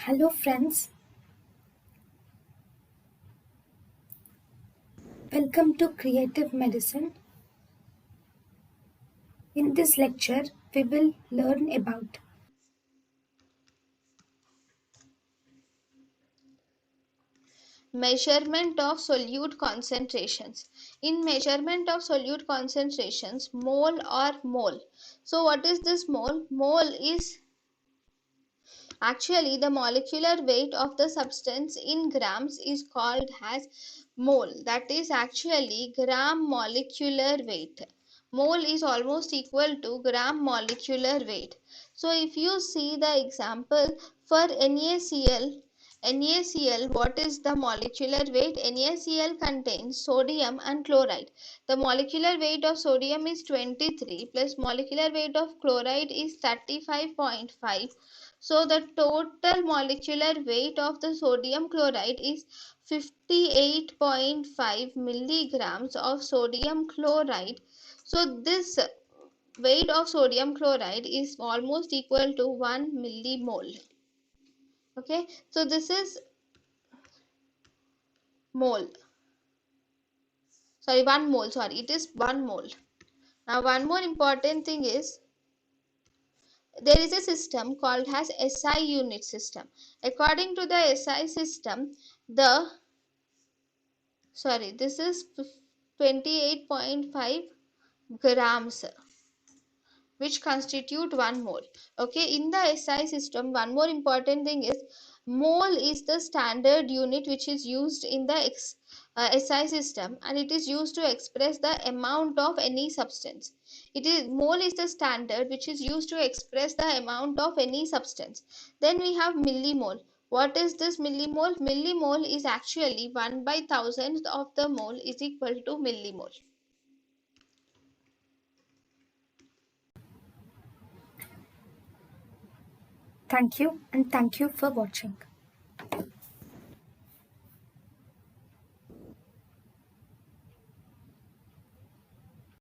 Hello friends, welcome to Creative Medicine. In this lecture, we will learn about measurement of solute concentrations. In measurement of solute concentrations, mole or mole. So what is this mole? Mole is actually the molecular weight of the substance in grams is called as mole. That is actually gram molecular weight. Mole is almost equal to gram molecular weight. So if you see the example for NaCl, what is the molecular weight? NaCl contains sodium and chloride. The molecular weight of sodium is 23 plus molecular weight of chloride is 35.5. So the total molecular weight of the sodium chloride is 58.5 milligrams of sodium chloride. So this weight of sodium chloride is almost equal to 1 millimole. Okay, so this is mole. Sorry, 1 mole. Sorry, it is 1 mole. Now, one more important thing is there is a system called as SI unit system. According to the SI system, this is 28.5 grams, which constitute 1 mole. Okay, in the SI system, one more important thing is mole is the standard unit which is used in the SI system, and it is used to express the amount of any substance. Mole is the standard which is used to express the amount of any substance. Then we have millimole. What is this millimole? Millimole is actually 1 by 1000th of the mole is equal to millimole. thank you and thank you for watching.